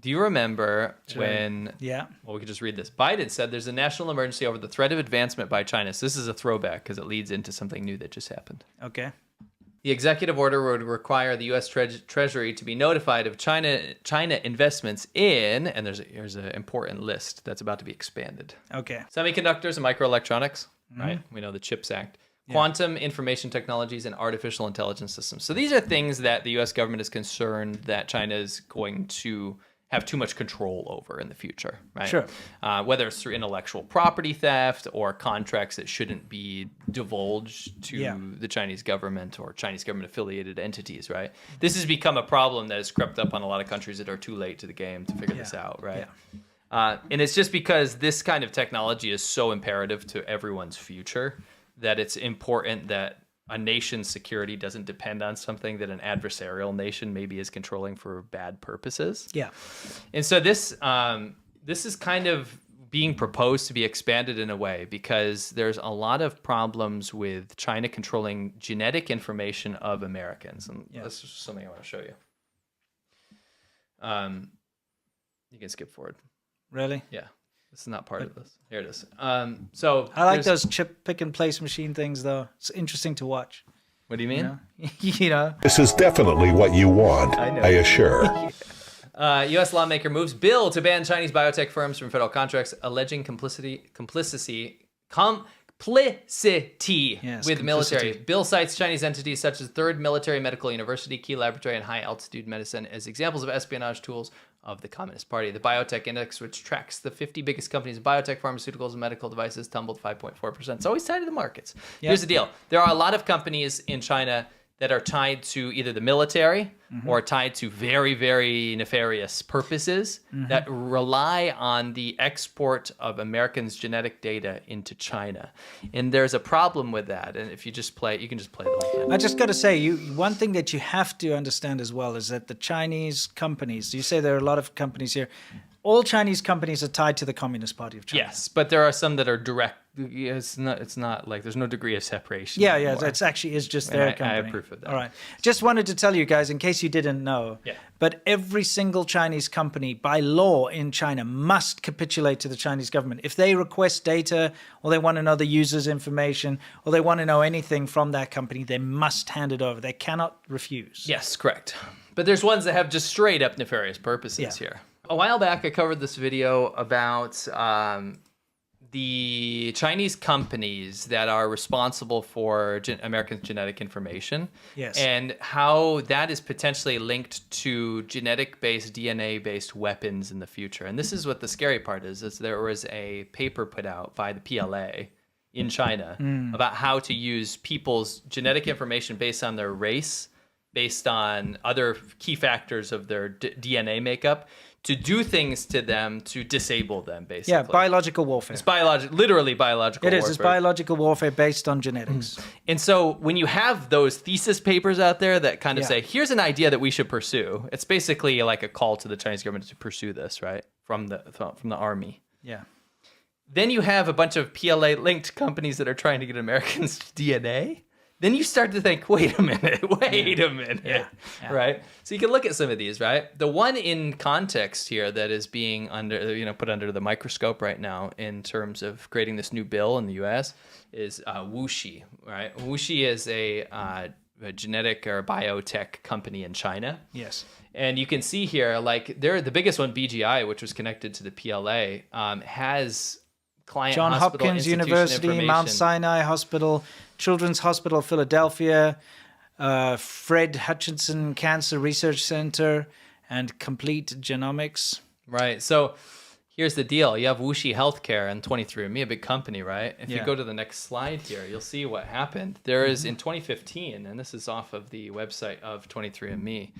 Do you remember when... Yeah. Well, we could just read this. Biden said there's a national emergency over the threat of advancement by China. So this is a throwback because it leads into something new that just happened. Okay. The executive order would require the U.S. Treasury to be notified of China investments in, and here's an important list that's about to be expanded. Okay. Semiconductors and microelectronics, right? We know the CHIPS Act. Quantum information technologies and artificial intelligence systems. So these are things that the U.S. government is concerned that China is going to have too much control over in the future, right? Sure. Whether it's through intellectual property theft or contracts that shouldn't be divulged to the Chinese government or Chinese government-affiliated entities, right? This has become a problem that has crept up on a lot of countries that are too late to the game to figure this out, right? Yeah. And it's just because this kind of technology is so imperative to everyone's future that it's important that a nation's security doesn't depend on something that an adversarial nation maybe is controlling for bad purposes. Yeah. And so this is kind of being proposed to be expanded in a way because there's a lot of problems with China controlling genetic information of Americans. And this is something I want to show you. You can skip forward. Really? Yeah. This is not part of this. Here it is. So I like those chip pick and place machine things, though. It's interesting to watch. What do you mean? You know? This is definitely what you want, I assure. U.S. lawmaker moves bill to ban Chinese biotech firms from federal contracts, alleging complicity with military. Bill cites Chinese entities such as Third Military Medical University, Key Laboratory, and High Altitude Medicine as examples of espionage tools of the Communist Party. The Biotech Index, which tracks the 50 biggest companies in biotech, pharmaceuticals, and medical devices, tumbled 5.4%. It's always tied to the markets. Here's the deal. There are a lot of companies in China that are tied to either the military or tied to very, very nefarious purposes that rely on the export of Americans' genetic data into China. And there's a problem with that. And if you just play, you can just play the whole thing. I just got to say, one thing that you have to understand as well is that the Chinese companies, you say there are a lot of companies here, all Chinese companies are tied to the Communist Party of China. Yes, but there are some that are direct. It's not like there's no degree of separation. Yeah, anymore. It's actually is just their company. I have proof of that. All right. Just wanted to tell you guys, in case you didn't know, but every single Chinese company by law in China must capitulate to the Chinese government. If they request data or they want to know the user's information or they want to know anything from that company, they must hand it over. They cannot refuse. Yes, correct. But there's ones that have just straight up nefarious purposes here. A while back, I covered this video about the Chinese companies that are responsible for American genetic information, and how that is potentially linked to genetic-based, DNA-based weapons in the future. And this is what the scary part is there was a paper put out by the PLA in China about how to use people's genetic information based on their race, based on other key factors of their DNA makeup, to do things to them to disable them, basically. Yeah, biological warfare. It's literally biological warfare. It is. It's biological warfare based on genetics. And so when you have those thesis papers out there that kind of say, here's an idea that we should pursue, it's basically like a call to the Chinese government to pursue this, right, from the army. Yeah. Then you have a bunch of PLA-linked companies that are trying to get Americans' DNA. Then you start to think, wait a minute, right? So you can look at some of these, right? The one in context here that is being put under the microscope right now in terms of creating this new bill in the U.S. is WuXi, right? WuXi is a genetic or biotech company in China. Yes. And you can see here, like, they're the biggest one, BGI, which was connected to the PLA, has client John hospital, Hopkins University, Mount Sinai Hospital, Children's Hospital Philadelphia, Fred Hutchinson Cancer Research Center, and Complete Genomics. Right. So here's the deal. You have WuXi Healthcare and 23andMe, a big company, right? If you go to the next slide here, you'll see what happened. There is, in 2015, and this is off of the website of 23andMe,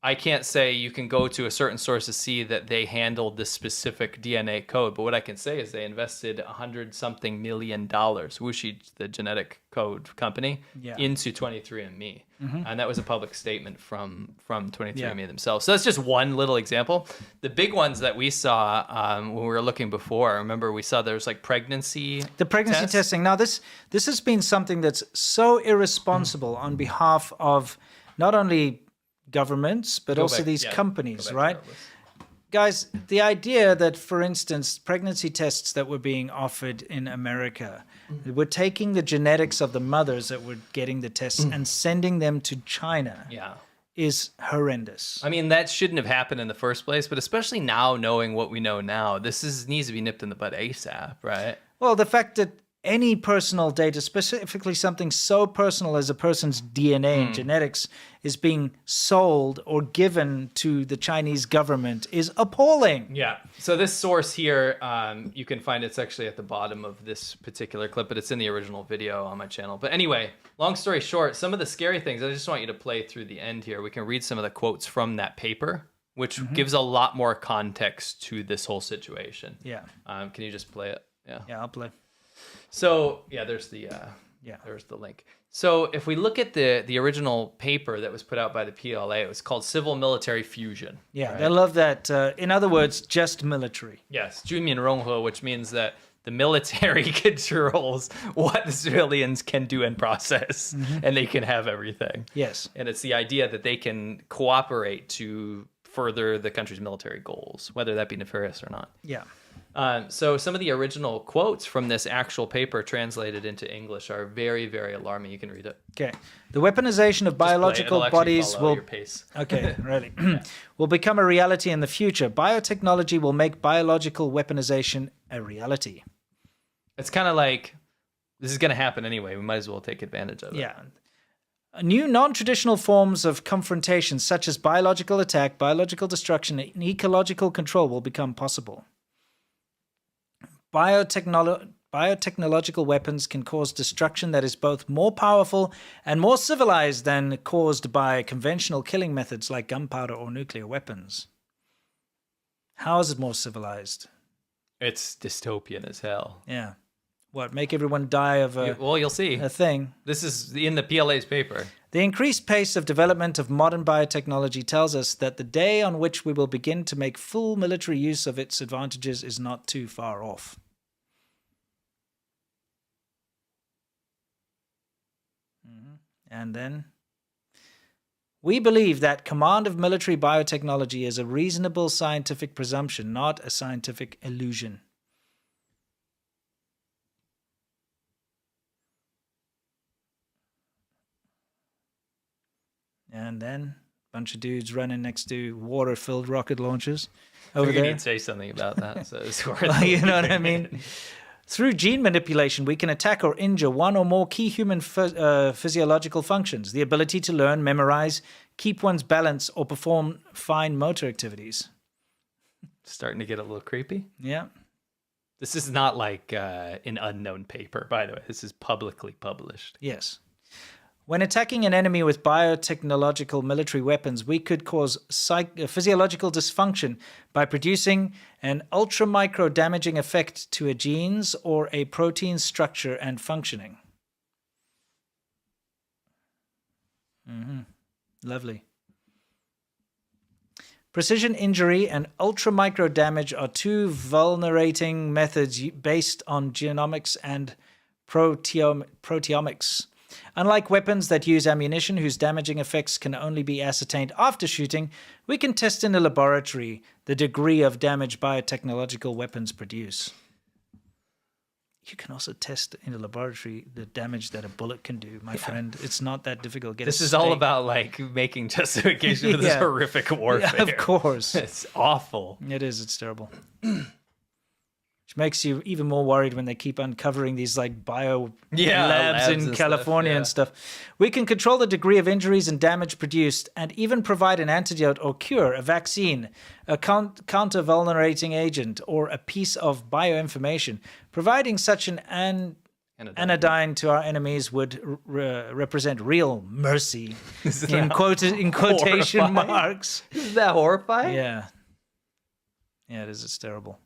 I can't say you can go to a certain source to see that they handled this specific DNA code, but what I can say is they invested $100-something million, WuXi, the genetic code company, into 23andMe. And that was a public statement from 23andMe themselves. So that's just one little example. The big ones that we saw when we were looking before, remember we saw there was like pregnancy testing. Now this has been something that's so irresponsible on behalf of not only governments, but also these companies, right? Guys, the idea that, for instance, pregnancy tests that were being offered in America, were taking the genetics of the mothers that were getting the tests and sending them to China is horrendous. I mean, that shouldn't have happened in the first place, but especially now, knowing what we know now, needs to be nipped in the bud ASAP, right? Well, the fact that any personal data, specifically something so personal as a person's DNA and genetics, is being sold or given to the Chinese government is appalling. Yeah. So this source here, you can find it's actually at the bottom of this particular clip, but it's in the original video on my channel. But anyway, long story short, some of the scary things, I just want you to play through the end here. We can read some of the quotes from that paper, which gives a lot more context to this whole situation. Yeah. Can you just play it? Yeah, I'll play. So there's the there's the link. So if we look at the original paper that was put out by the PLA, it was called Civil Military Fusion. Yeah, right? They love that. In other words, just military. Yes, 军民融合, which means that the military controls what the civilians can do and process, and they can have everything. Yes. And it's the idea that they can cooperate to further the country's military goals, whether that be nefarious or not. Yeah. So some of the original quotes from this actual paper translated into English are very, very alarming. You can read it. Okay. The weaponization of biological bodies will... your pace. Okay, really. Will become a reality in the future. Biotechnology will make biological weaponization a reality. It's kind of like, this is going to happen anyway. We might as well take advantage of it. Yeah. New non-traditional forms of confrontation, such as biological attack, biological destruction, and ecological control will become possible. Biotechnological weapons can cause destruction that is both more powerful and more civilized than caused by conventional killing methods like gunpowder or nuclear weapons. How is it more civilized? It's dystopian as hell. Yeah. What, make everyone die of you'll see. A thing? This is in the PLA's paper. The increased pace of development of modern biotechnology tells us that the day on which we will begin to make full military use of its advantages is not too far off. And then, we believe that command of military biotechnology is a reasonable scientific presumption, not a scientific illusion. And then, a bunch of dudes running next to water-filled rocket launchers over there. You'd say something about that. So it's worth you know what I mean? Through gene manipulation, we can attack or injure one or more key human physiological functions, the ability to learn, memorize, keep one's balance, or perform fine motor activities. Starting to get a little creepy. Yeah. This is not like an unknown paper, by the way. This is publicly published. Yes. When attacking an enemy with biotechnological military weapons, we could cause physiological dysfunction by producing an ultra-micro damaging effect to a gene's or a protein's structure and functioning. Lovely. Precision injury and ultra-micro damage are two vulnerating methods based on genomics and proteomics. Unlike weapons that use ammunition whose damaging effects can only be ascertained after shooting, we can test in a laboratory the degree of damage biotechnological weapons produce. You can also test in a laboratory the damage that a bullet can do, my friend. It's not that difficult. This is all about like making justification for this horrific warfare. Yeah, of course. It's awful. It is. It's terrible. Which makes you even more worried when they keep uncovering these like labs in California and stuff. We can control the degree of injuries and damage produced and even provide an antidote or cure, a vaccine, a counter-vulnerating agent, or a piece of bioinformation. Providing such an anodyne to our enemies would represent real mercy, in quotation marks. Is that horrifying? Yeah. Yeah, it is. It's terrible.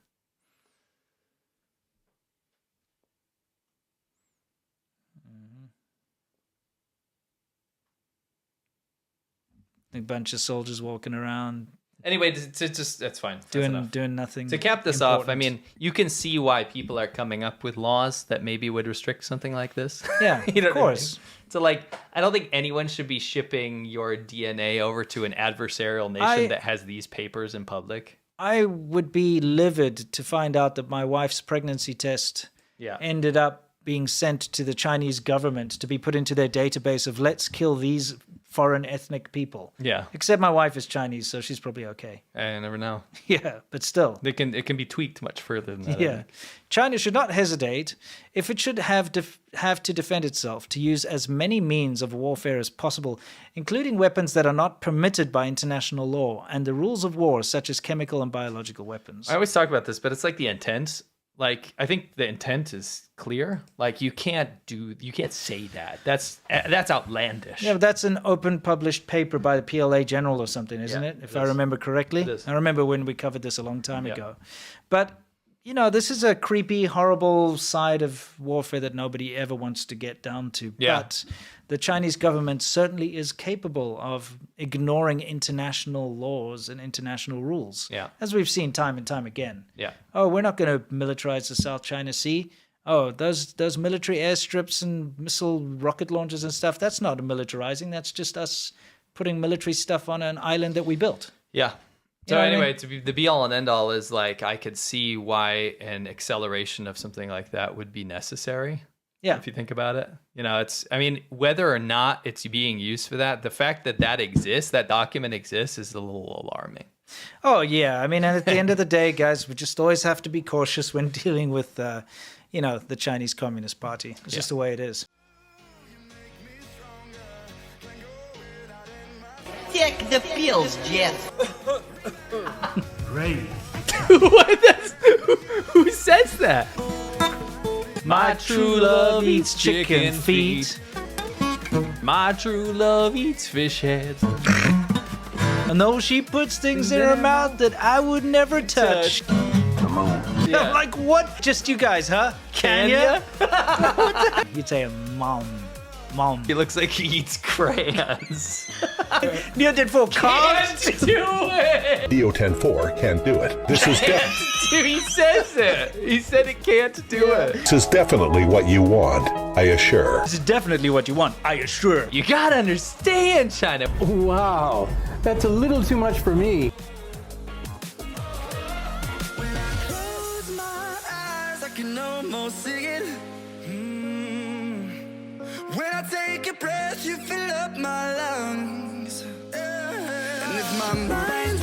A bunch of soldiers walking around Anyway, that's fine. Doing nothing. To cap this off, I mean, you can see why people are coming up with laws that maybe would restrict something like this. Yeah, of course. I mean? So, like, I don't think anyone should be shipping your DNA over to an adversarial nation that has these papers in public. I would be livid to find out that my wife's pregnancy test ended up being sent to the Chinese government to be put into their database of let's kill these foreign ethnic people. Yeah. Except my wife is Chinese, so she's probably okay. I never know. Yeah, but still. It can be tweaked much further than that. Yeah. China should not hesitate, if it should have to defend itself, to use as many means of warfare as possible, including weapons that are not permitted by international law and the rules of war, such as chemical and biological weapons. I always talk about this, but it's like the intent. Like, I think the intent is clear. Like, you can't say that. That's outlandish. Yeah, but that's an open published paper by the PLA General or something, isn't it? If I remember correctly. It is. I remember when we covered this a long time ago. But, you know, this is a creepy, horrible side of warfare that nobody ever wants to get down to. Yeah. But the Chinese government certainly is capable of ignoring international laws and international rules. Yeah. As we've seen time and time again. Yeah. Oh, we're not going to militarize the South China Sea. Oh, those military airstrips and missile rocket launchers and stuff, that's not a militarizing. That's just us putting military stuff on an island that we built. Yeah. So anyway, the be-all and end-all is, like, I could see why an acceleration of something like that would be necessary. Yeah. If you think about it. You know, whether or not it's being used for that, the fact that exists, that document exists, is a little alarming. Oh, yeah. I mean, at the end of the day, guys, we just always have to be cautious when dealing with, the Chinese Communist Party. It's just the way it is. Take the pills, Jeff. Great. Who says that? My true love eats chicken feet. My true love eats fish heads. And though she puts things in her mouth that I would never touch. Come on. Yeah. Like, what? Just you guys, huh? Can ya? You'd say mom. He looks like he eats crayons. Neil did full Can't do it. DO-10-4 can't do it. This is He says it. He said it can't do it. This is definitely what you want, I assure. This is definitely what you want, I assure. You gotta understand, China. Wow, that's a little too much for me. Close my eyes, I can almost see it. When I take a breath, you fill up my lungs. And if my mind